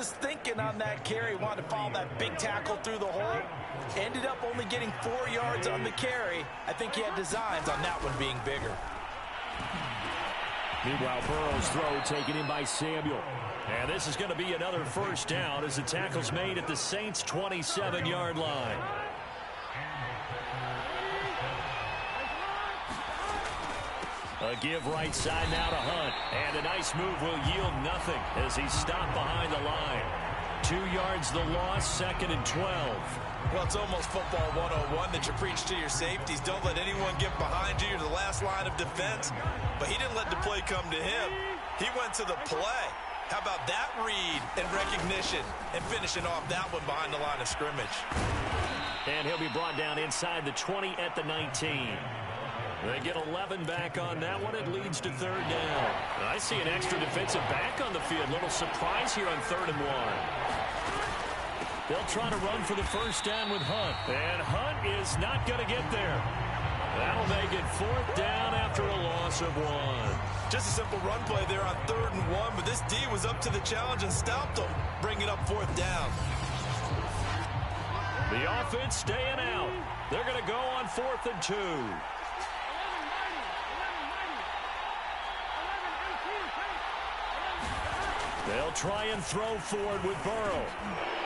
was thinking on that carry. Wanted to follow that big tackle through the hole. Ended up only getting 4 yards on the carry. I think he had designs on that one being bigger. Meanwhile, Burrow's throw taken in by Samuel. And this is going to be another first down as the tackle's made at the Saints' 27-yard line. A give right side now to Hunt. And a nice move will yield nothing as he's stopped behind the line. 2 yards the loss, 2nd and 12. Well, it's almost football 101 that you preach to your safeties. Don't let anyone get behind you. You're the last line of defense. But he didn't let the play come to him. He went to the play. How about that read and recognition and finishing off that one behind the line of scrimmage? And he'll be brought down inside the 20 at the 19. They get 11 back on that one. It leads to 3rd down. I see an extra defensive back on the field. Little surprise here on 3rd and 1. They'll try to run for the first down with Hunt. And Hunt is not going to get there. That'll make it 4th down after a loss of 1. Just a simple run play there on 3rd and 1, but this D was up to the challenge and stopped them, bringing up 4th down. The offense staying out. They're going to go on 4th and 2. They'll try and throw forward with Burrow.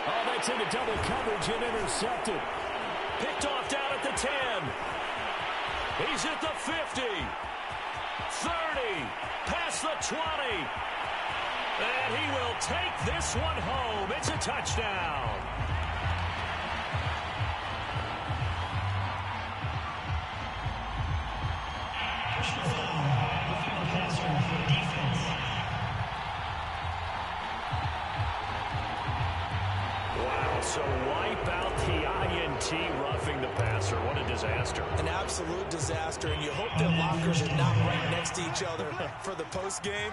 Oh, that's into double coverage and intercepted. Picked off down at the 10. He's at the 50. 30. Past the 20. And he will take this one home. It's a touchdown. So wipe out the INT, roughing the passer. What a disaster. An absolute disaster, and you hope their lockers are not right next to each other for the postgame.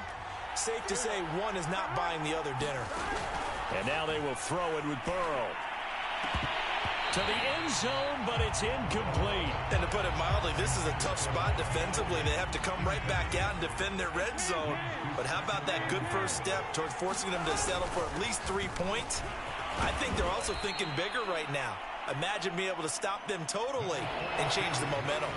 Safe to say one is not buying the other dinner. And now they will throw it with Burrow. To the end zone, but it's incomplete. And to put it mildly, this is a tough spot defensively. They have to come right back out and defend their red zone. But how about that good first step towards forcing them to settle for at least 3 points? I think they're also thinking bigger right now. Imagine being able to stop them totally and change the momentum.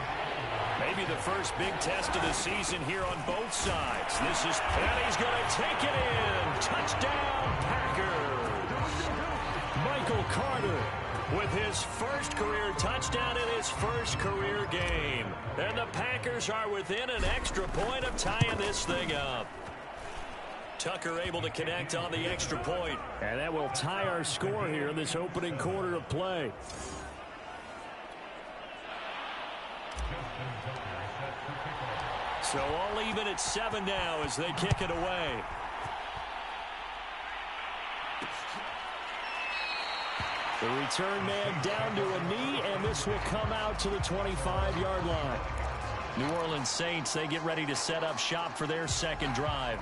Maybe the first big test of the season here on both sides. This is, and he's going to take it in. Touchdown, Packers. Michael Carter with his first career touchdown in his first career game. And the Packers are within an extra point of tying this thing up. Tucker able to connect on the extra point. And that will tie our score here in this opening quarter of play. So all even at 7 now as they kick it away. The return man down to a knee, and this will come out to the 25-yard line. New Orleans Saints, they get ready to set up shop for their second drive.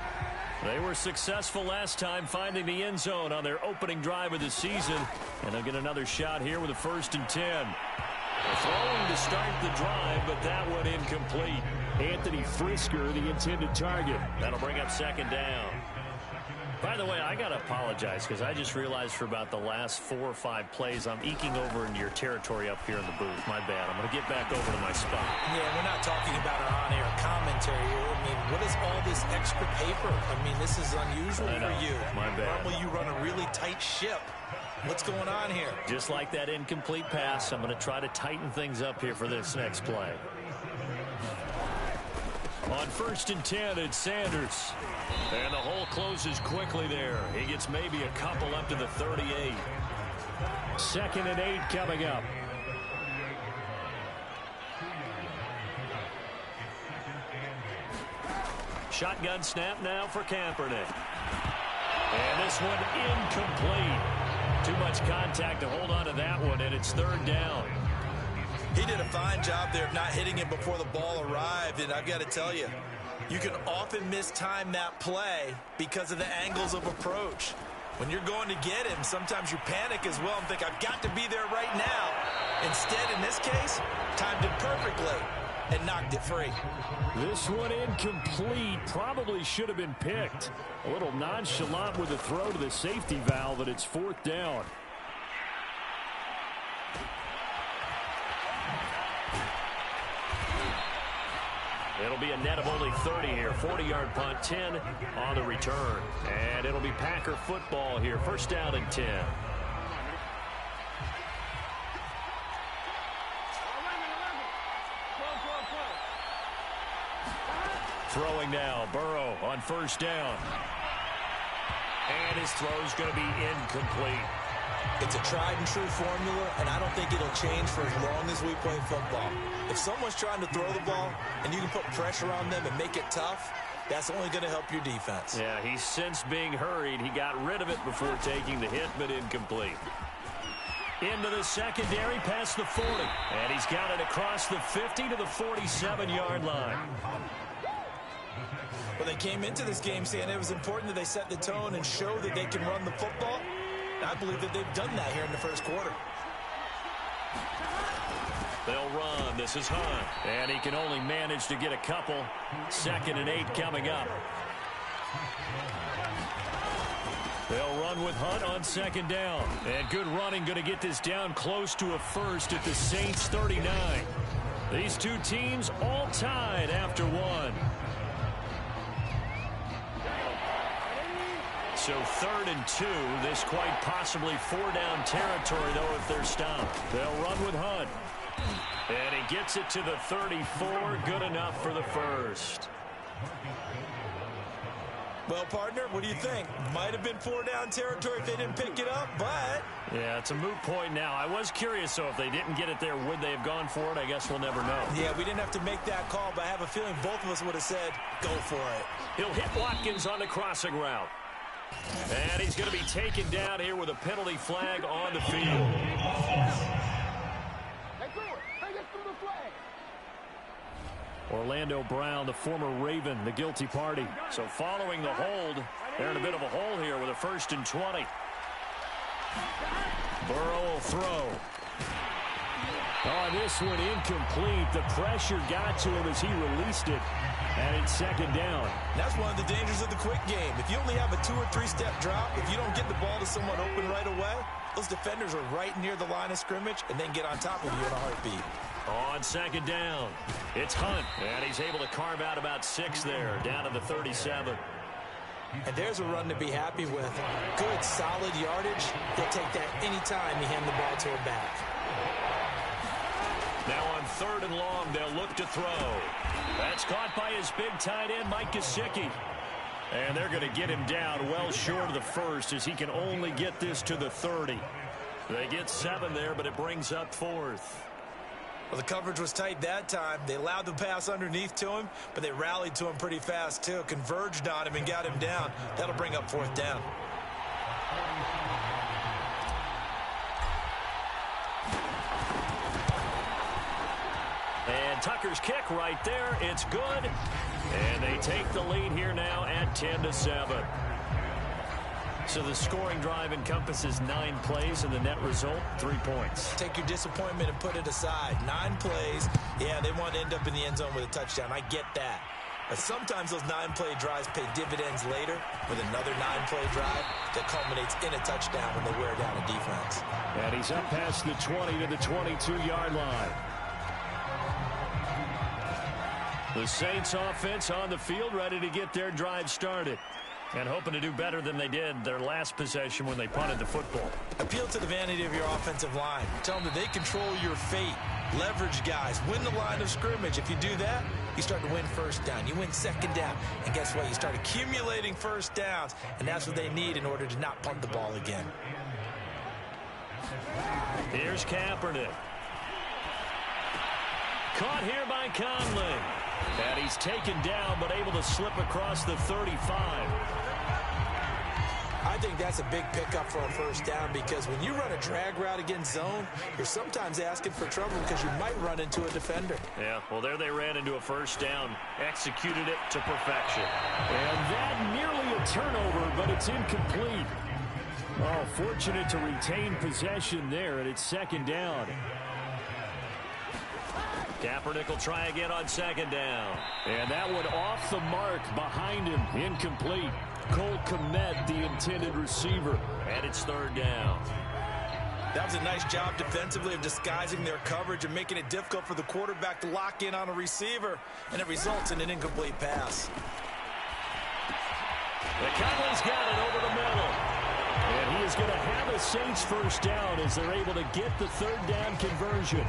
They were successful last time finding the end zone on their opening drive of the season. And they'll get another shot here with a 1st and 10. They're throwing to start the drive, but that one incomplete. Anthony Frisker, the intended target. That'll bring up 2nd down. By the way, I got to apologize because I just realized for about the last 4 or 5 plays, I'm eking over into your territory up here in the booth. My bad. I'm going to get back over to my spot. Yeah, we're not talking about our on-air commentary here. I mean, what is all this extra paper? I mean, this is unusual for you. My bad. Normally you run a really tight ship. What's going on here? Just like that incomplete pass, I'm going to try to tighten things up here for this next play. On 1st and 10, it's Sanders. And the hole closes quickly there. He gets maybe a couple up to the 38. 2nd and 8 coming up. Shotgun snap now for Kaepernick. And this one incomplete. Too much contact to hold on to that one, and it's 3rd down. He did a fine job there of not hitting him before the ball arrived, and I've got to tell you, you can often mistime that play because of the angles of approach. When you're going to get him, sometimes you panic as well and think, I've got to be there right now. Instead, in this case, timed it perfectly. and knocked it free. This one incomplete. Probably should have been picked. A little nonchalant with the throw to the safety valve, and it's 4th down. It'll be a net of only 30 here. 40-yard punt, 10 on the return. And it'll be Packer football here. 1st down and 10. Throwing now, Burrow on 1st down. And his throw's going to be incomplete. It's a tried-and-true formula, and I don't think it'll change for as long as we play football. If someone's trying to throw the ball and you can put pressure on them and make it tough, that's only going to help your defense. Yeah, he's since being hurried. He got rid of it before taking the hit, but incomplete. Into the secondary, past the 40. And he's got it across the 50 to the 47-yard line. Well, they came into this game saying it was important that they set the tone and show that they can run the football. And I believe that they've done that here in the 1st quarter. They'll run. This is Hunt. And he can only manage to get a couple. 2nd and 8 coming up. They'll run with Hunt on 2nd down. And good running, going to get this down close to a first at the Saints 39. These two teams all tied after one. So 3rd and 2. This quite possibly 4-down territory, though, if they're stopped. They'll run with Hunt. And he gets it to the 34. Good enough for the first. Well, partner, what do you think? Might have been 4-down territory if they didn't pick it up, but... Yeah, it's a moot point now. I was curious, so if they didn't get it there, would they have gone for it? I guess we'll never know. Yeah, we didn't have to make that call, but I have a feeling both of us would have said, go for it. He'll hit Watkins on the crossing route. And he's going to be taken down here with a penalty flag on the field. Orlando Brown, the former Raven, the guilty party. So following the hold, they're in a bit of a hole here with a 1st and 20. Burrow will throw. Oh, this one incomplete. The pressure got to him as he released it. And it's 2nd down. That's one of the dangers of the quick game. If you only have a 2- or 3-step drop, if you don't get the ball to someone open right away, those defenders are right near the line of scrimmage and then get on top of you in a heartbeat. On 2nd down, it's Hunt. And he's able to carve out about 6 there, down to the 37. And there's a run to be happy with. Good, solid yardage. He'll take that anytime you hand the ball to a back. Now on 3rd and long, they'll look to throw. That's caught by his big tight end, Mike Gesicki. And they're going to get him down well short of the first as he can only get this to the 30. They get 7 there, but it brings up 4th. Well, the coverage was tight that time. They allowed the pass underneath to him, but they rallied to him pretty fast, too. Converged on him and got him down. That'll bring up 4th down. And Tucker's kick right there. It's good. And they take the lead here now at 10-7. So the scoring drive encompasses 9 plays, and the net result, 3 points. Take your disappointment and put it aside. 9 plays. Yeah, they want to end up in the end zone with a touchdown. I get that. But sometimes those 9-play drives pay dividends later with another 9-play drive that culminates in a touchdown when they wear down a defense. And he's up past the 20 to the 22-yard line. The Saints offense on the field, ready to get their drive started. And hoping to do better than they did their last possession when they punted the football. Appeal to the vanity of your offensive line. Tell them that they control your fate. Leverage guys. Win the line of scrimmage. If you do that, you start to win 1st down. You win 2nd down. And guess what? You start accumulating 1st downs. And that's what they need in order to not punt the ball again. Here's Kaepernick. Caught here by Conley. And he's taken down, but able to slip across the 35. I think that's a big pickup for a 1st down because when you run a drag route against zone, you're sometimes asking for trouble because you might run into a defender. Yeah, well, there they ran into a 1st down. Executed it to perfection. And that nearly a turnover, but it's incomplete. Oh, fortunate to retain possession there, and it's 2nd down. Kaepernick will try again on second down. And that one off the mark behind him. Incomplete. Cole Kmet, the intended receiver. And it's third down. That was a nice job defensively of disguising their coverage and making it difficult for the quarterback to lock in on a receiver. And it results in an incomplete pass. McConnell's got it over the middle. And he is going to have a Saints first down as they're able to get the third down conversion.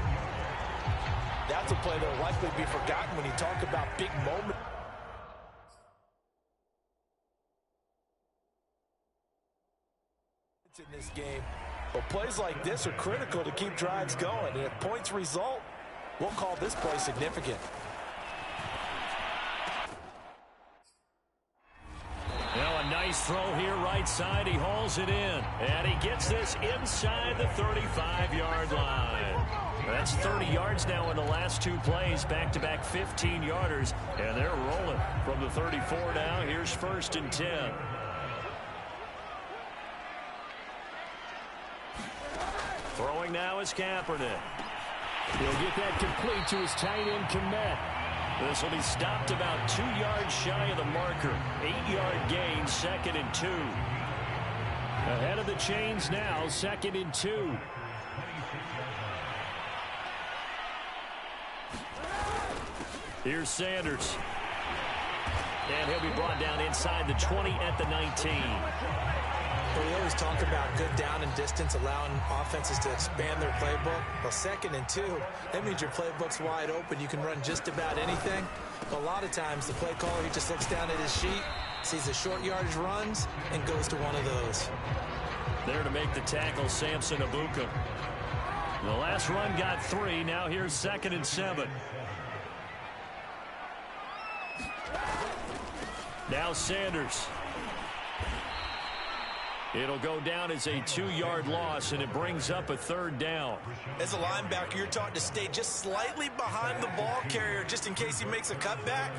That's a play that will likely be forgotten when you talk about big moments in this game. But plays like this are critical to keep drives going. And if points result, we'll call this play significant. Now a nice throw here right side. He hauls it in. And he gets this inside the 35-yard line. That's 30 yards now in the last two plays. Back-to-back 15-yarders. And they're rolling from the 34 now. Here's first and 10. Throwing now is Kaepernick. He'll get that complete to his tight end, Kmet. This will be stopped about 2 yards shy of the marker. 8-yard gain, second and 2. Ahead of the chains now, second and 2. Here's Sanders. And he'll be brought down inside the 20 at the 19. Well, we always talk about good down and distance, allowing offenses to expand their playbook. Well, second and 2, that means your playbook's wide open. You can run just about anything. But a lot of times, the play caller, he just looks down at his sheet, sees the short yardage runs, and goes to one of those. There to make the tackle, Samson Abuka. The last run got 3. Now here's second and 7. Now Sanders. It'll go down as a 2-yard loss, and it brings up a third down. As a linebacker, you're taught to stay just slightly behind the ball carrier just in case he makes a cutback.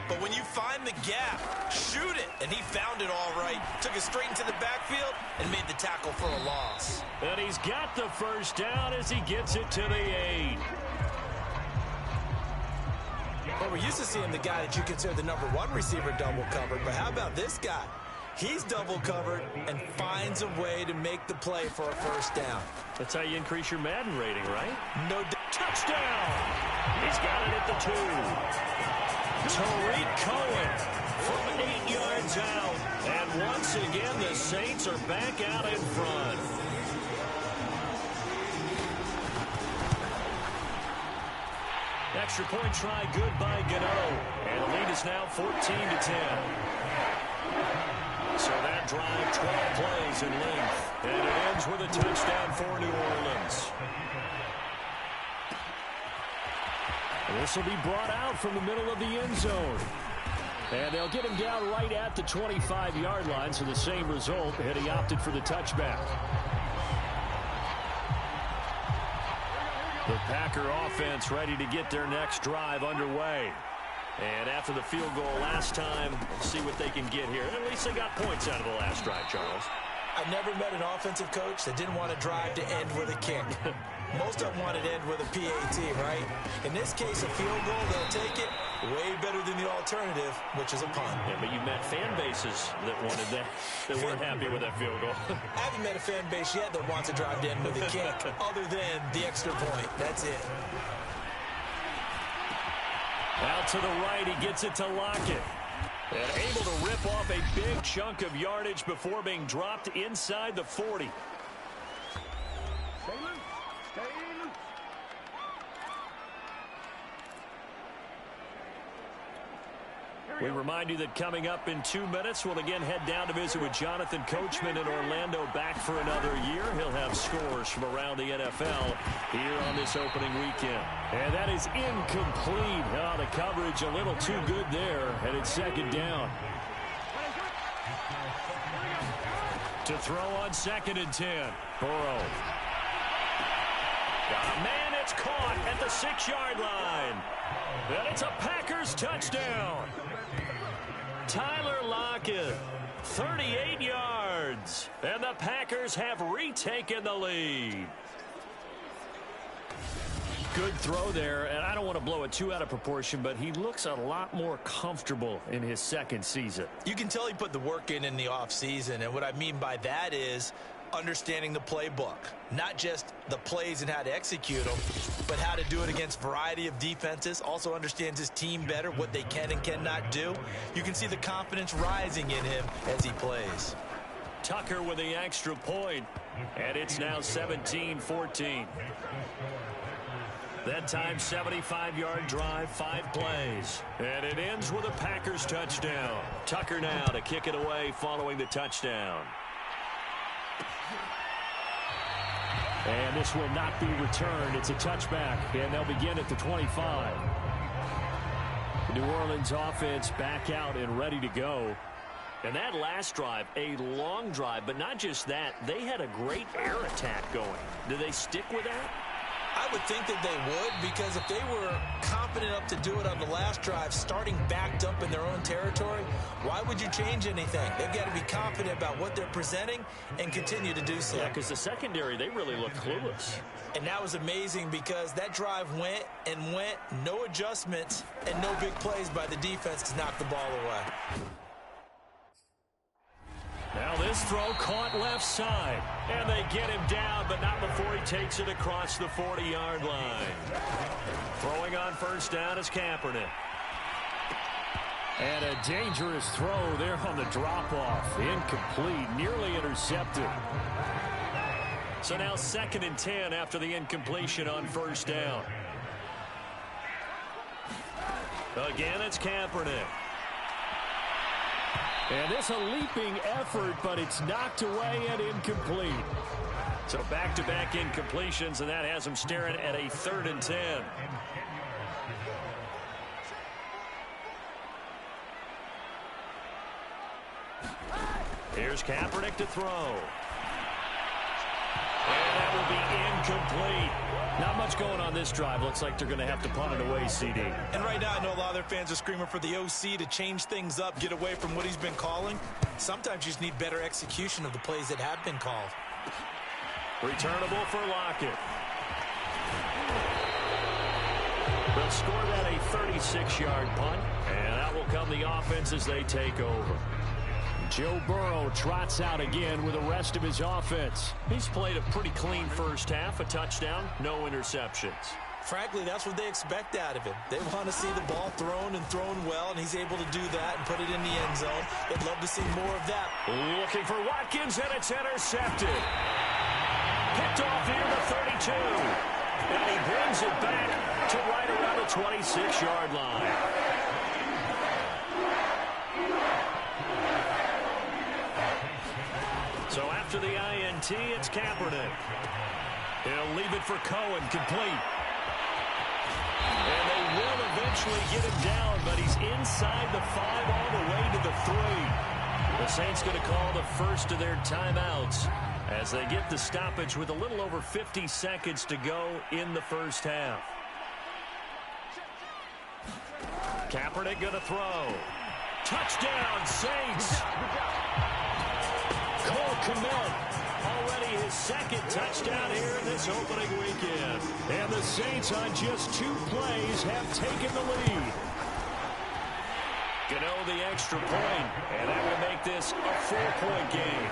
But when you find the gap, shoot it. And he found it all right. Took it straight into the backfield and made the tackle for a loss. And he's got the first down as he gets it to the 8. Well, we're used to seeing the guy that you consider the #1 receiver double covered. But how about this guy? He's double covered and finds a way to make the play for a first down. That's how you increase your Madden rating, right? No touchdown! He's got it at the 2. Tariq Cohen from 8 yards out. And once again, the Saints are back out in front. Extra point try good by Gano. And the lead is now 14-10. So that drive, 12 plays in length. And it ends with a touchdown for New Orleans. This will be brought out from the middle of the end zone. And they'll get him down right at the 25-yard line, so the same result, and he opted for the touchback. The Packer offense ready to get their next drive underway. And after the field goal last time, see what they can get here. At least they got points out of the last drive, Charles. I've never met an offensive coach that didn't want a drive to end with a kick. Most of them want it to end with a PAT, right? In this case, a field goal, they'll take it. Way better than the alternative, which is a punt. Yeah, but you met fan bases that wanted that, that weren't happy with that field goal. I haven't met a fan base yet that wants a drive to end with a kick, other than the extra point. That's it. Out to the right, he gets it to Lockett. And able to rip off a big chunk of yardage before being dropped inside the 40. We remind you that coming up in 2 minutes, we'll again head down to visit with Jonathan Coachman in Orlando, back for another year. He'll have scores from around the NFL here on this opening weekend. And that is incomplete. Oh, the coverage a little too good there, and it's second down. To throw on second and 10. Burrow. Got a man, it's caught at the 6-yard line. And it's a Packers touchdown. Tyler Lockett, 38 yards. And the Packers have retaken the lead. Good throw there, and I don't want to blow it too out of proportion, but he looks a lot more comfortable in his second season. You can tell he put the work in the offseason, and what I mean by that is understanding the playbook. Not just the plays and how to execute them, but how to do it against a variety of defenses. Also understands his team better, what they can and cannot do. You can see the confidence rising in him as he plays. Tucker with the extra point, and it's now 17-14. That time, 75-yard drive, 5 plays. And it ends with a Packers touchdown. Tucker now to kick it away following the touchdown. And this will not be returned. It's a touchback, and they'll begin at the 25. The New Orleans offense back out and ready to go. And that last drive, a long drive, but not just that. They had a great air attack going. Do they stick with that? I would think that they would, because if they were confident enough to do it on the last drive, starting backed up in their own territory, why would you change anything? They've got to be confident about what they're presenting and continue to do so. Yeah, because the secondary, they really look clueless. And that was amazing because that drive went and went, no adjustments, and no big plays by the defense to knock the ball away. Now this throw caught left side. And they get him down, but not before he takes it across the 40-yard line. Throwing on first down is Kaepernick. And a dangerous throw there on the drop-off. Incomplete, nearly intercepted. So now 2nd and 10 after the incompletion on first down. Again, it's Kaepernick. And this a leaping effort, but it's knocked away and incomplete. So back-to-back incompletions, and that has him staring at a 3rd and 10. Here's Kaepernick to throw. And that will be incomplete. Not much going on this drive. Looks like they're going to have to punt it away, CD. And right now, I know a lot of their fans are screaming for the OC to change things up, get away from what he's been calling. Sometimes you just need better execution of the plays that have been called. Returnable for Lockett. They'll score that a 36-yard punt, and that will come the offense as they take over. Joe Burrow trots out again with the rest of his offense. He's played a pretty clean first half, a touchdown, no interceptions. Frankly, that's what they expect out of him. They want to see the ball thrown and thrown well, and he's able to do that and put it in the end zone. They'd love to see more of that. Looking for Watkins, and it's intercepted. Picked off near the 32. And he brings it back to right around the 26-yard line. So after the INT, it's Kaepernick. He'll leave it for Cohen, complete. And they will eventually get him down, but he's inside the 5 all the way to the 3. The Saints going to call the first of their timeouts as they get the stoppage with a little over 50 seconds to go in the first half. Kaepernick going to throw. Touchdown, Saints! Cole Kmet, already his 2nd touchdown here in this opening weekend. And the Saints on just 2 plays have taken the lead. Gano the extra point, and that will make this a 4-point game.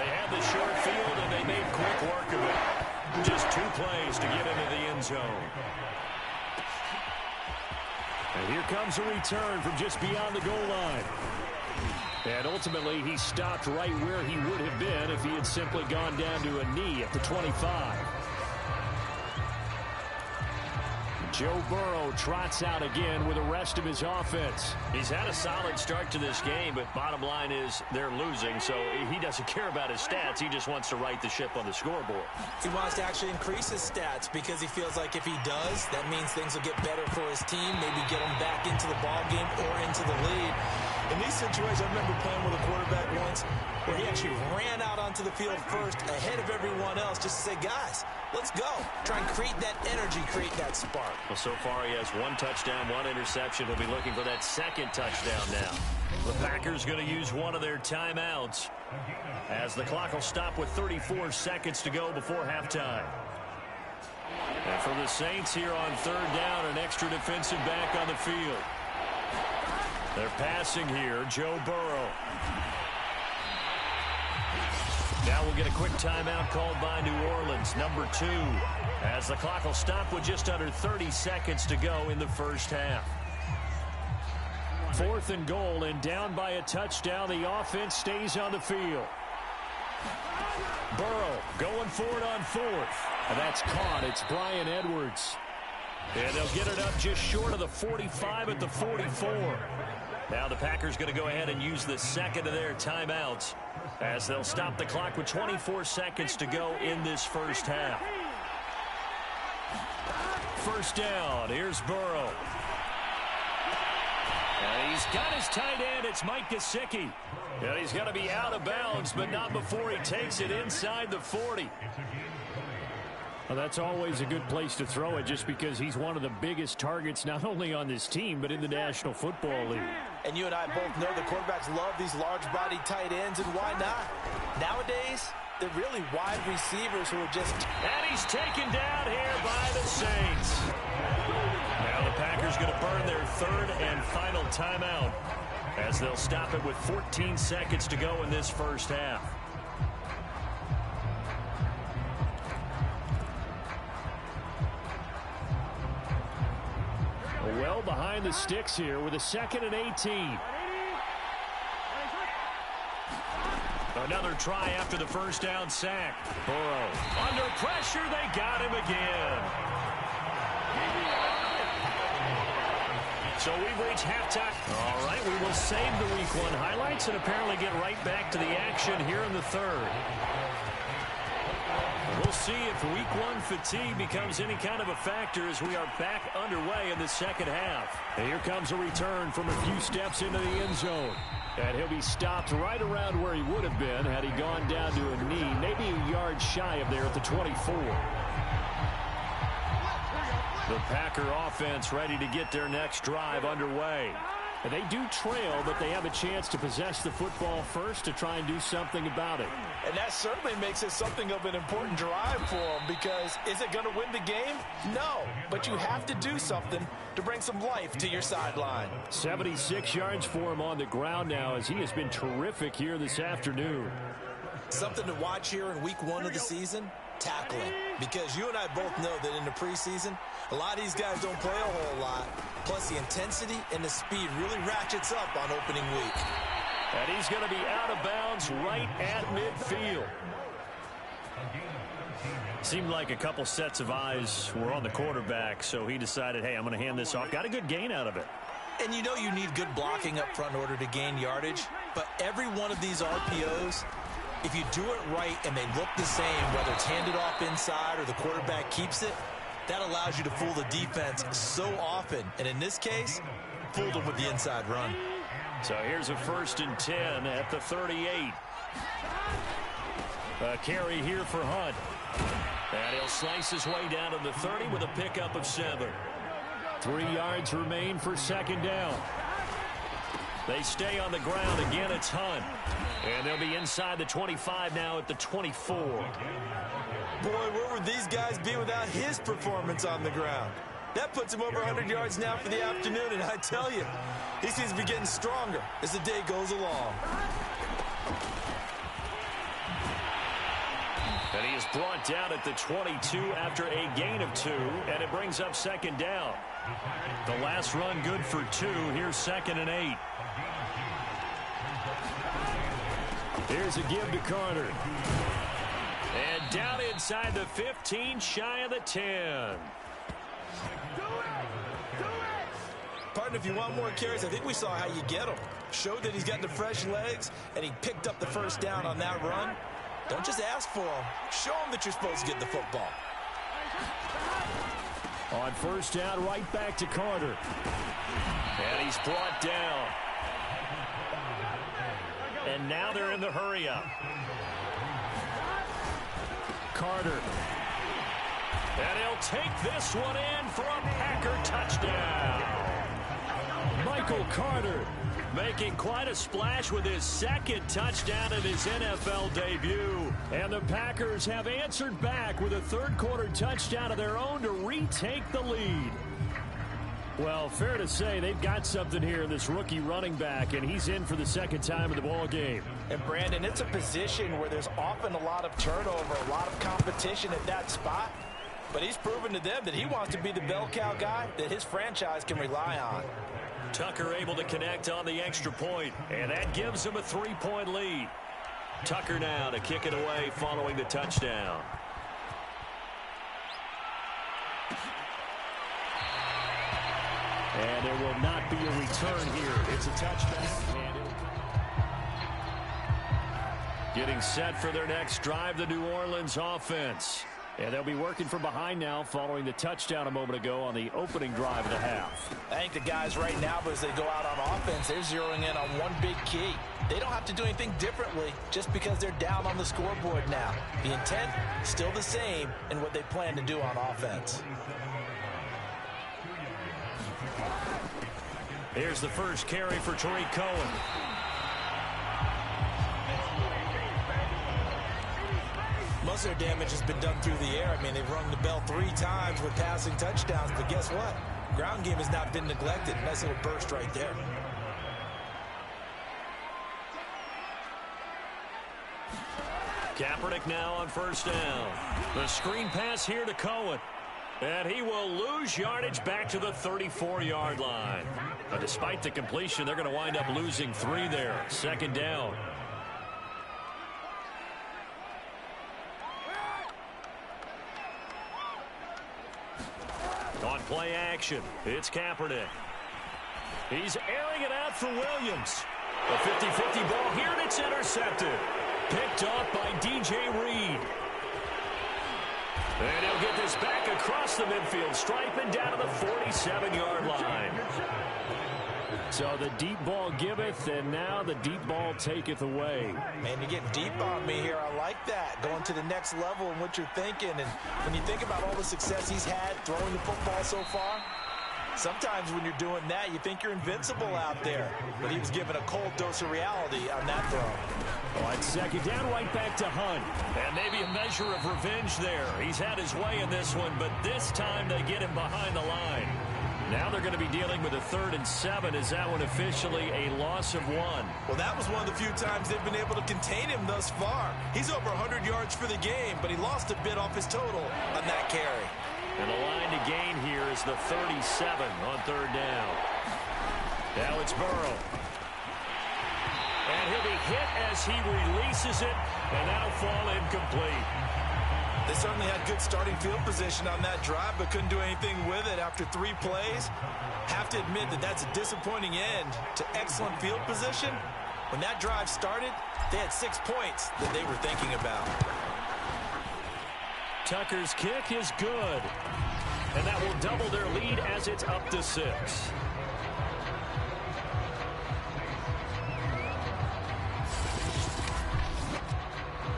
They had the short field, and they made quick work of it. Just 2 plays to get into the end zone. And here comes a return from just beyond the goal line. And ultimately, he stopped right where he would have been if he had simply gone down to a knee at the 25. Joe Burrow trots out again with the rest of his offense. He's had a solid start to this game, but bottom line is they're losing, so he doesn't care about his stats. He just wants to right the ship on the scoreboard. He wants to actually increase his stats because he feels like if he does, that means things will get better for his team, maybe get him back into the ball game or into the lead. In these situations, I remember playing with a quarterback once where he actually ran out onto the field first ahead of everyone else just to say, guys, let's go. Try and create that energy, create that spark. Well, so far he has 1 touchdown, 1 interception. He'll be looking for that 2nd touchdown now. The Packers going to use one of their timeouts as the clock will stop with 34 seconds to go before halftime. And for the Saints here on third down, an extra defensive back on the field. They're passing here, Joe Burrow. Now we'll get a quick timeout called by New Orleans, number 2, as the clock will stop with just under 30 seconds to go in the first half. 4th and goal, and down by a touchdown. The offense stays on the field. Burrow going for it on 4th. And that's caught. It's Bryan Edwards. And they'll get it up just short of the 45 at the 44. Now the Packers going to go ahead and use the second of their timeouts as they'll stop the clock with 24 seconds to go in this first half. First down. Here's Burrow. And he's got his tight end. It's Mike Gesicki. And he's going to be out of bounds, but not before he takes it inside the 40. Well, that's always a good place to throw it just because he's one of the biggest targets not only on this team but in the National Football League. And you and I both know the quarterbacks love these large-bodied tight ends, and why not? Nowadays, they're really wide receivers who are just... And he's taken down here by the Saints. Now the Packers going to burn their third and final timeout as they'll stop it with 14 seconds to go in this first half. Well behind the sticks here with a 2nd and 18. Another try after the first down sack. Burrow under pressure. They got him again. So we've reached halftime. All right, we will save the Week 1 highlights and apparently get right back to the action here in the third. We'll see if Week 1 fatigue becomes any kind of a factor as we are back underway in the second half. And here comes a return from a few steps into the end zone. And he'll be stopped right around where he would have been had he gone down to a knee, maybe a yard shy of there at the 24. The Packer offense ready to get their next drive underway. And they do trail, but they have a chance to possess the football first to try and do something about it. And that certainly makes it something of an important drive for them, because is it going to win the game? No, but you have to do something to bring some life to your sideline. 76 yards for him on the ground now as he has been terrific here this afternoon. Something to watch here in Week 1 of the season, tackling. Because you and I both know that in the preseason, a lot of these guys don't play a whole lot. Plus, the intensity and the speed really ratchets up on opening week. And he's going to be out of bounds right at midfield. Seemed like a couple sets of eyes were on the quarterback, so he decided, hey, I'm going to hand this off. Got a good gain out of it. And you know you need good blocking up front in order to gain yardage. But every one of these RPOs, if you do it right and they look the same, whether it's handed off inside or the quarterback keeps it, that allows you to fool the defense so often. And in this case, fooled them with the inside run. So here's a 1st and 10 at the 38. A carry here for Hunt. And he'll slice his way down to the 30 with a pickup of 7. 3 yards remain for 2nd down. They stay on the ground. Again, it's Hunt. And they'll be inside the 25 now at the 24. Boy, where would these guys be without his performance on the ground? That puts him over 100 yards now for the afternoon, and I tell you, he seems to be getting stronger as the day goes along. And he is brought down at the 22 after a gain of 2, and it brings up 2nd down. The last run good for 2. Here's 2nd and 8. Here's a give to Carter. And down inside the 15, shy of the 10. Partner, if you want more carries, I think we saw how you get them. Showed that he's got the fresh legs, and he picked up the first down on that run. Don't just ask for them. Show them that you're supposed to get the football. On 1st down, right back to Carter. And he's brought down. And now they're in the hurry-up. Carter. And he'll take this one in for a Packer touchdown. Michael Carter making quite a splash with his 2nd touchdown of his NFL debut. And the Packers have answered back with a third-quarter touchdown of their own to retake the lead. Well, fair to say they've got something here in this rookie running back, and he's in for the second time in the ball game. And, Brandon, it's a position where there's often a lot of turnover, a lot of competition at that spot. But he's proven to them that he wants to be the bell cow guy that his franchise can rely on. Tucker able to connect on the extra point, and that gives him a 3-point lead. Tucker now to kick it away following the touchdown. And there will not be a return here. It's a touchback. Getting set for their next drive, the New Orleans offense. And they'll be working from behind now following the touchdown a moment ago on the opening drive of the half. I think the guys right now, as they go out on offense, they're zeroing in on one big key. They don't have to do anything differently just because they're down on the scoreboard now. The intent, still the same in what they plan to do on offense. Here's the first carry for Tariq Cohen. Most of their damage has been done through the air. I mean, they've rung the bell 3 times with passing touchdowns, but guess what? Ground game has not been neglected. Nice little burst right there. Kaepernick now on first down. The screen pass here to Cohen. And he will lose yardage back to the 34-yard line. But despite the completion, they're going to wind up losing 3 there. Second down. On play action, it's Kaepernick. He's airing it out for Williams. A 50-50 ball here, and it's intercepted. Picked off by DJ Reed. And he'll get this back across the midfield stripe and down to the 47-yard line. So the deep ball giveth, and now the deep ball taketh away. Man, you're getting deep on me here. I like that. Going to the next level in what you're thinking. And when you think about all the success he's had throwing the football so far, sometimes when you're doing that, you think you're invincible out there. But he was given a cold dose of reality on that throw. On second down, right back to Hunt. And maybe a measure of revenge there. He's had his way in this one, but this time they get him behind the line. Now they're going to be dealing with a 3rd and 7. Is that one officially a loss of 1? Well, that was one of the few times they've been able to contain him thus far. He's over 100 yards for the game, but he lost a bit off his total on that carry. And the line to gain here is the 37 on 3rd down. Now it's Burrow. And he'll be hit as he releases it, and that'll fall incomplete. They certainly had good starting field position on that drive, but couldn't do anything with it after 3 plays. Have to admit that that's a disappointing end to excellent field position. When that drive started, they had 6 points that they were thinking about. Tucker's kick is good. And that will double their lead as it's up to 6.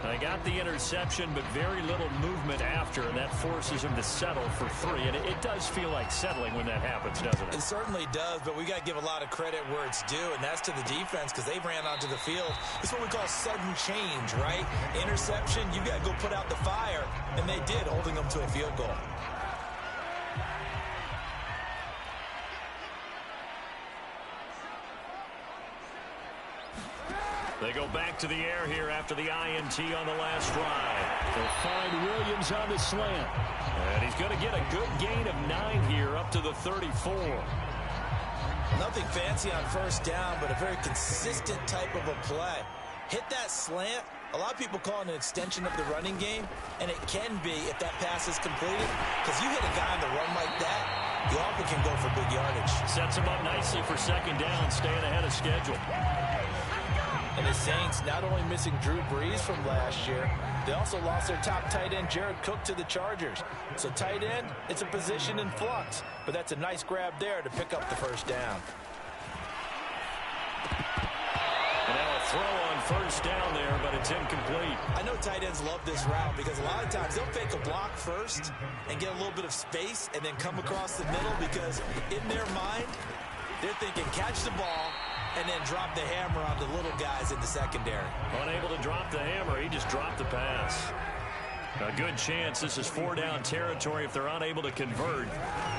They got the interception, but very little movement after, and that forces him to settle for 3. And it does feel like settling when that happens, doesn't it? It certainly does, but we got to give a lot of credit where it's due, and that's to the defense because they ran onto the field. It's what we call sudden change, right? Interception, you got to go put out the fire, and they did, holding them to a field goal. They go back to the air here after the INT on the last drive. They'll find Williams on the slant. And he's going to get a good gain of 9 here up to the 34. Nothing fancy on first down, but a very consistent type of a play. Hit that slant. A lot of people call it an extension of the running game, and it can be if that pass is completed. Because you hit a guy on the run like that, you often can go for big yardage. Sets him up nicely for second down, staying ahead of schedule. And the Saints not only missing Drew Brees from last year, they also lost their top tight end, Jared Cook, to the Chargers. So tight end, it's a position in flux. But that's a nice grab there to pick up the first down. And now a throw on first down there, but it's incomplete. I know tight ends love this route because a lot of times they'll fake a block first and get a little bit of space and then come across the middle because in their mind, they're thinking catch the ball and then drop the hammer on the little guys in the secondary. Unable to drop the hammer, he just dropped the pass. A good chance this is 4-down territory if they're unable to convert.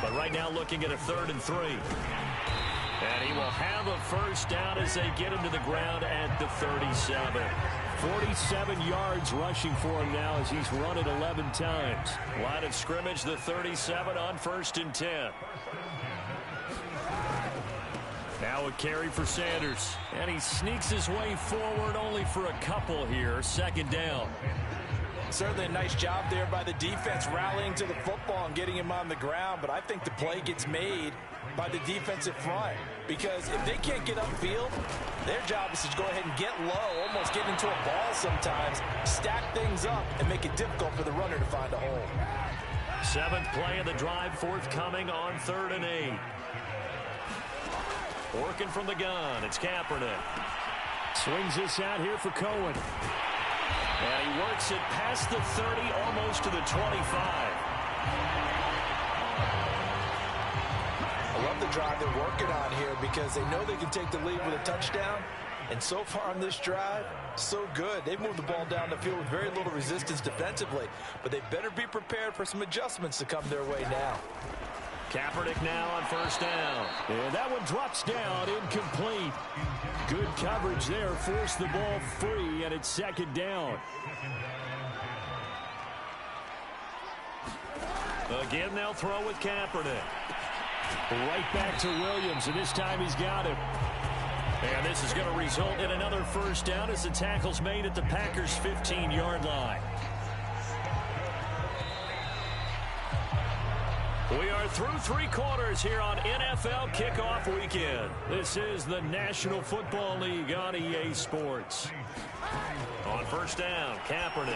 But right now looking at a 3rd and 3. And he will have a first down as they get him to the ground at the 37. 47 yards rushing for him now as he's run it 11 times. Line of scrimmage, the 37 on 1st and 10. Now a carry for Sanders. And he sneaks his way forward only for a couple here. 2nd down. Certainly a nice job there by the defense rallying to the football and getting him on the ground. But I think the play gets made by the defensive front. Because if they can't get upfield, their job is to go ahead and get low, almost get into a ball sometimes, stack things up, and make it difficult for the runner to find a hole. 7th play of the drive forthcoming on 3rd and 8. Working from the gun, it's Kaepernick. Swings this out here for Cohen. And he works it past the 30, almost to the 25. I love the drive they're working on here because they know they can take the lead with a touchdown. And so far on this drive, so good. They've moved the ball down the field with very little resistance defensively. But they better be prepared for some adjustments to come their way now. Kaepernick now on 1st down. And that one drops down, incomplete. Good coverage there, forced the ball free, and it's 2nd down. Again, they'll throw with Kaepernick. Right back to Williams, and this time he's got him. And this is going to result in another first down as the tackle's made at the Packers' 15-yard line. We are through 3 quarters here on NFL Kickoff Weekend. This is the National Football League on EA Sports. On 1st down, Kaepernick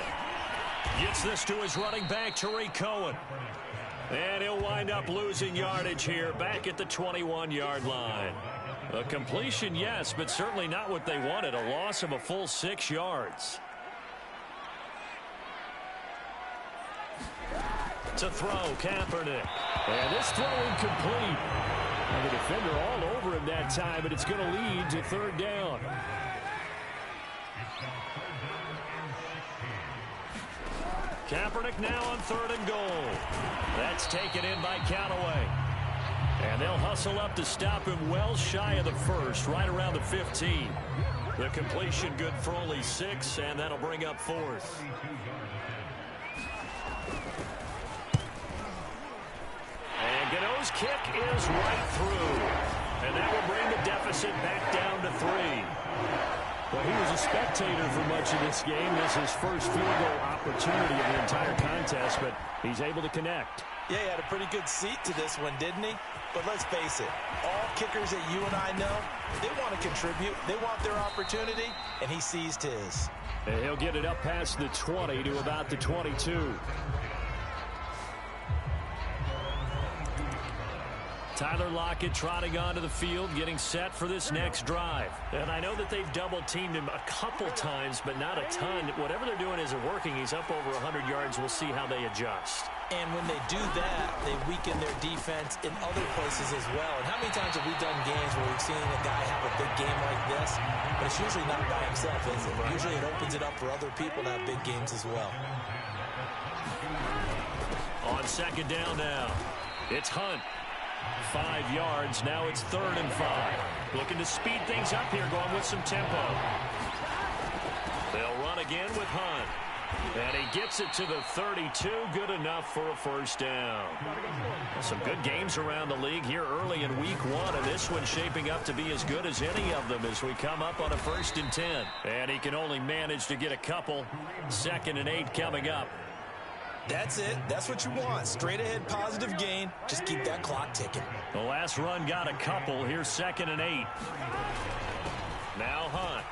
gets this to his running back, Tariq Cohen. And he'll wind up losing yardage here back at the 21-yard line. A completion, yes, but certainly not what they wanted. A loss of a full 6 yards. To throw, Kaepernick. And this throw incomplete. And the defender all over him that time, but it's going to lead to 3rd down. Kaepernick now on 3rd and goal. That's taken in by Callaway. And they'll hustle up to stop him well shy of the 1st, right around the 15. The completion good for only 6, and that'll bring up 4th. And Gano's kick is right through. And that will bring the deficit back down to 3. Well, he was a spectator for much of this game. This is his first field goal opportunity of the entire contest, but he's able to connect. Yeah, he had a pretty good seat to this one, didn't he? But let's face it, all kickers that you and I know, they want to contribute. They want their opportunity, and he seized his. And he'll get it up past the 20 to about the 22. Tyler Lockett trotting onto the field, getting set for this next drive. And I know that they've double-teamed him a couple times, but not a ton. Whatever they're doing isn't working. He's up over 100 yards. We'll see how they adjust. And when they do that, they weaken their defense in other places as well. And how many times have we done games where we've seen a guy have a big game like this? But it's usually not by himself, is it? Usually it opens it up for other people to have big games as well. On 2nd down now, it's Hunt. 5 yards. Now it's 3rd and 5. Looking to speed things up here, going with some tempo. They'll run again with Hunt. And he gets it to the 32. Good enough for a first down. Some good games around the league here early in week 1. And this one's shaping up to be as good as any of them as we come up on a 1st and 10. And he can only manage to get a couple. 2nd and 8 coming up. That's it. That's what you want. Straight ahead positive gain. Just keep that clock ticking. The last run got a couple. Here's 2nd and 8. Now Hunt.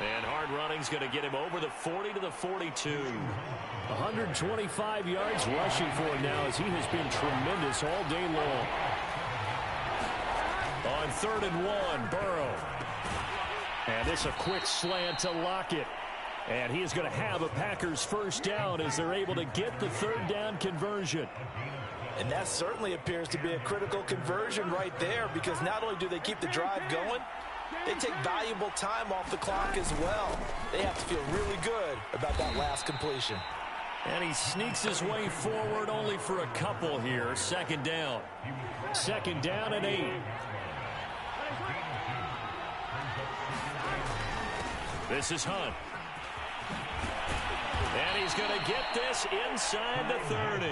And hard running's going to get him over the 40 to the 42. 125 yards rushing for him now as he has been tremendous all day long. On 3rd and 1, Burrow. And this a quick slant to Lockett. And he is going to have a Packers first down as they're able to get the 3rd down conversion. And that certainly appears to be a critical conversion right there, because not only do they keep the drive going, they take valuable time off the clock as well. They have to feel really good about that last completion. And he sneaks his way forward only for a couple here. Second down. Second down and 8. This is Hunt. And he's going to get this inside the 30.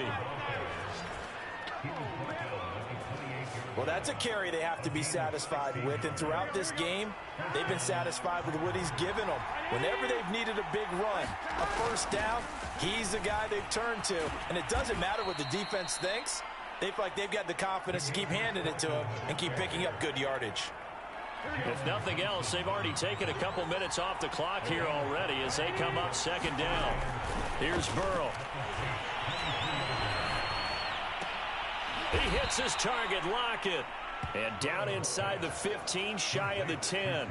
Well, that's a carry they have to be satisfied with. And throughout this game, they've been satisfied with what he's given them. Whenever they've needed a big run, a first down, he's the guy they've turned to. And it doesn't matter what the defense thinks. They feel like they've got the confidence to keep handing it to him and keep picking up good yardage. If nothing else, they've already taken a couple minutes off the clock here already as they come up second down. Here's Burrow. He hits his target, Lockett. And down inside the 15, shy of the 10.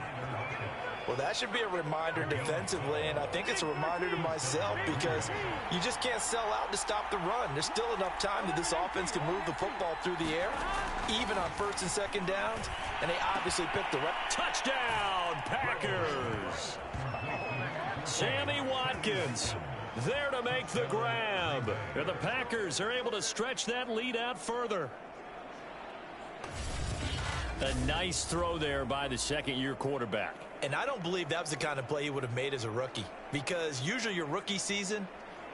Well, that should be a reminder defensively, and I think it's a reminder to myself because you just can't sell out to stop the run. There's still enough time that this offense can move the football through the air, even on first and second downs, and they obviously picked the right. Touchdown, Packers! Sammy Watkins there to make the grab. And the Packers are able to stretch that lead out further. A nice throw there by the second-year quarterback. And I don't believe that was the kind of play he would have made as a rookie, because usually your rookie season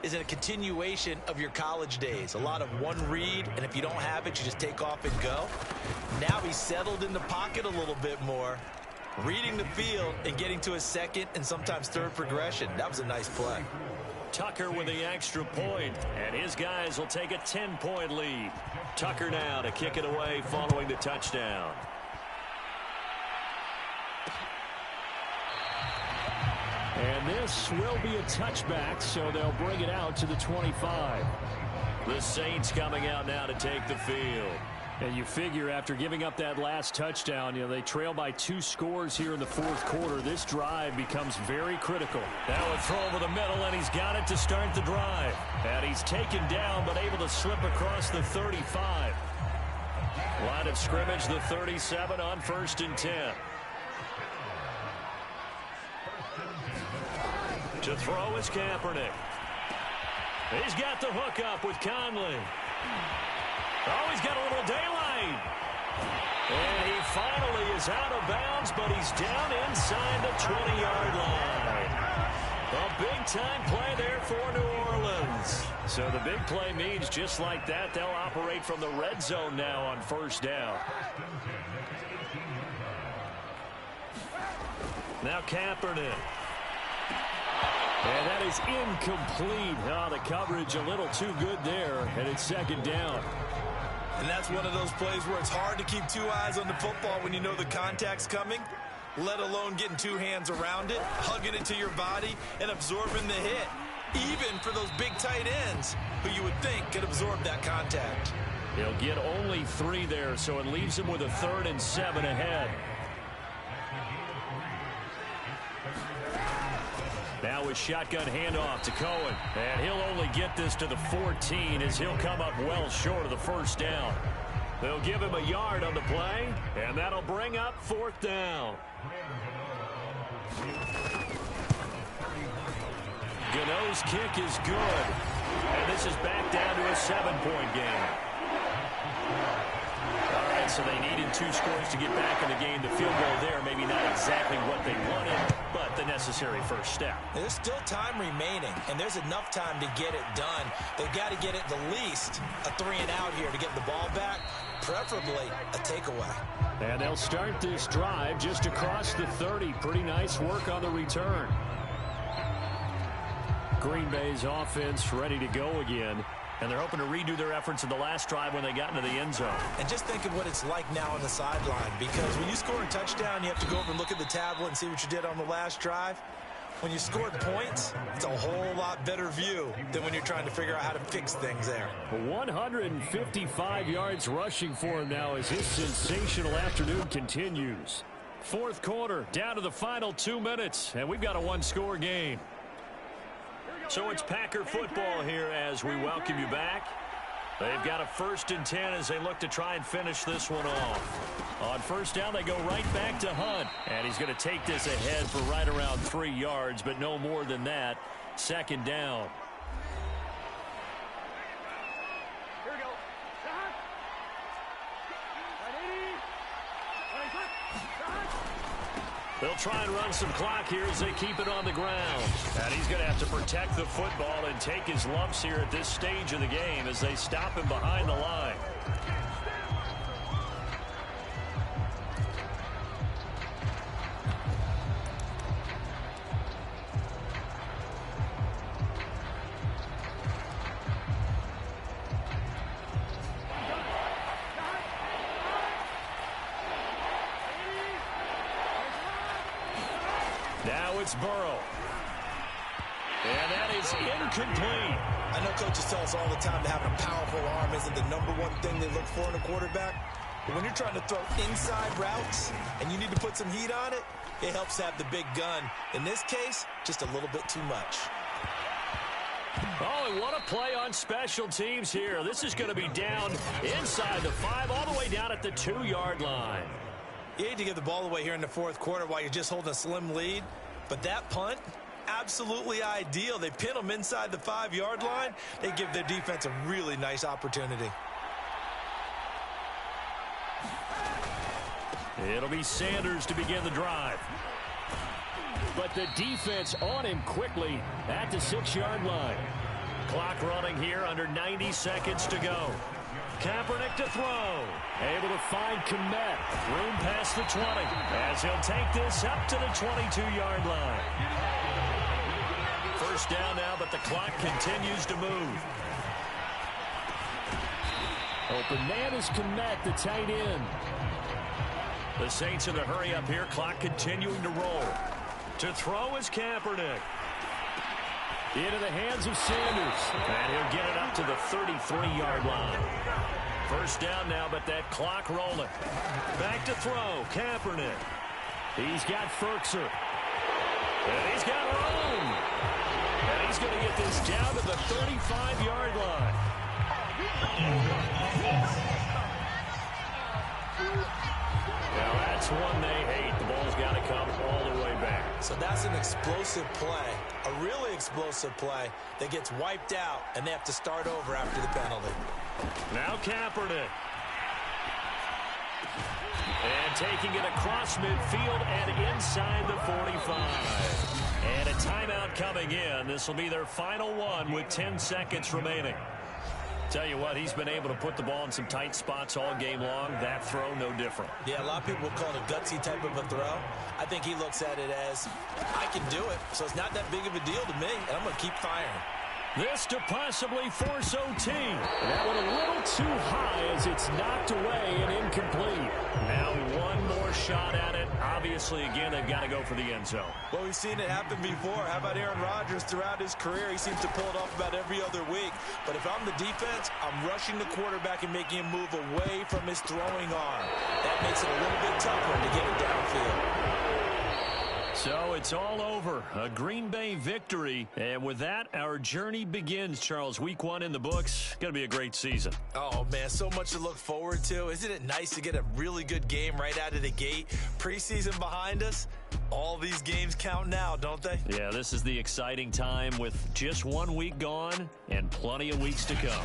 is a continuation of your college days. A lot of one read, and if you don't have it, you just take off and go. Now he's settled in the pocket a little bit more, reading the field and getting to his second and sometimes third progression. That was a nice play. Tucker with the extra point, and his guys will take a 10-point lead. Tucker now to kick it away following the touchdown. And this will be a touchback, so they'll bring it out to the 25. The Saints coming out now to take the field. And you figure after giving up that last touchdown, they trail by 2 scores here in the fourth quarter. This drive becomes very critical. Now a throw over the middle, and he's got it to start the drive. And he's taken down, but able to slip across the 35. Line of scrimmage, the 37 on 1st and 10. To throw is Kaepernick. He's got the hook up with Conley. Oh, he's got a little daylight. And he finally is out of bounds, but he's down inside the 20-yard line. A big-time play there for New Orleans. So the big play means just like that, they'll operate from the red zone now on first down. Now Kaepernick. And that is incomplete. Oh, the coverage a little too good there, and it's second down. And that's one of those plays where it's hard to keep 2 eyes on the football when you know the contact's coming, let alone getting 2 hands around it, hugging it to your body, and absorbing the hit, even for those big tight ends who you would think could absorb that contact. He'll get only 3 there, so it leaves him with a 3rd and 7 ahead. Now with shotgun handoff to Cohen. And he'll only get this to the 14 as he'll come up well short of the first down. They'll give him a yard on the play, and that'll bring up 4th down. Gano's kick is good. And this is back down to a 7-point game. All right, so they needed 2 scores to get back in the game. The field goal there, maybe not exactly what they wanted, but the necessary first step. There's still time remaining, and there's enough time to get it done. They've got to get at the least a 3-and-out here to get the ball back, preferably a takeaway. And they'll start this drive just across the 30. Pretty nice work on the return. Green Bay's offense ready to go again. And they're hoping to redo their efforts in the last drive when they got into the end zone. And just think of what it's like now on the sideline, because when you score a touchdown, you have to go over and look at the tablet and see what you did on the last drive. When you scored points, it's a whole lot better view than when you're trying to figure out how to fix things there. 155 yards rushing for him now as his sensational afternoon continues. Fourth quarter, down to the final 2 minutes, and we've got a 1-score game. So it's Packer football here as we welcome you back. They've got a 1st and 10 as they look to try and finish this one off. On first down, they go right back to Hunt. And he's going to take this ahead for right around 3 yards, but no more than that. Second down. Here we go. They'll try and run some clock here as they keep it on the ground. And he's going to have to protect the football and take his lumps here at this stage of the game as they stop him behind the line. Now it's Burrow. And that is incomplete. I know coaches tell us all the time that having a powerful arm isn't the number one thing they look for in a quarterback. But when you're trying to throw inside routes and you need to put some heat on it, it helps have the big gun. In this case, just a little bit too much. Oh, and what a play on special teams here. This is going to be down inside the 5, all the way down at the 2-yard line. You hate to give the ball away here in the fourth quarter while you're just holding a slim lead, but that punt, absolutely ideal. They pin them inside the 5-yard line. They give their defense a really nice opportunity. It'll be Sanders to begin the drive. But the defense on him quickly at the 6-yard line. Clock running here, under 90 seconds to go. Kaepernick to throw. Able to find Komet. Room past the 20 as he'll take this up to the 22-yard line. First down now, but the clock continues to move. Open man is Komet, the tight end. The Saints in a hurry up here. Clock continuing to roll. To throw is Kaepernick. Into the hands of Sanders. And he'll get it up to the 33-yard line. First down now, but that clock rolling. Back to throw, Kaepernick. He's got Ferkser. And he's got Rome. And he's going to get this down to the 35-yard line. Now that's one they hate. The ball's got to come all the way back. So that's an explosive play, a really explosive play that gets wiped out, and they have to start over after the penalty. Now Kaepernick. And taking it across midfield and inside the 45. And a timeout coming in. This will be their final one with 10 seconds remaining. Tell you what, he's been able to put the ball in some tight spots all game long. That throw, no different. Yeah, a lot of people will call it a gutsy type of a throw. I think he looks at it as, I can do it, so it's not that big of a deal to me, and I'm going to keep firing. This to possibly force OT. That one a little too high as it's knocked away and incomplete. Now one more shot at it. Obviously, again, they've got to go for the end zone. Well, we've seen it happen before. How about Aaron Rodgers throughout his career? He seems to pull it off about every other week. But if I'm the defense, I'm rushing the quarterback and making him move away from his throwing arm. That makes it a little bit tougher to get it downfield. So it's all over. A Green Bay victory. And with that, our journey begins, Charles. Week 1 in the books. Going to be a great season. Oh, man, so much to look forward to. Isn't it nice to get a really good game right out of the gate? Preseason behind us. All these games count now, don't they? Yeah, this is the exciting time with just 1 week gone and plenty of weeks to come.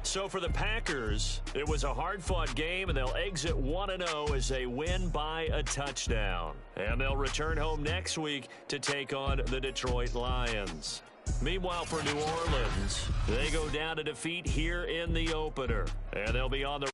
So for the Packers, it was a hard-fought game, and they'll exit 1-0 as they win by a touchdown. And they'll return home next week to take on the Detroit Lions. Meanwhile, for New Orleans, they go down to defeat here in the opener, and they'll be on the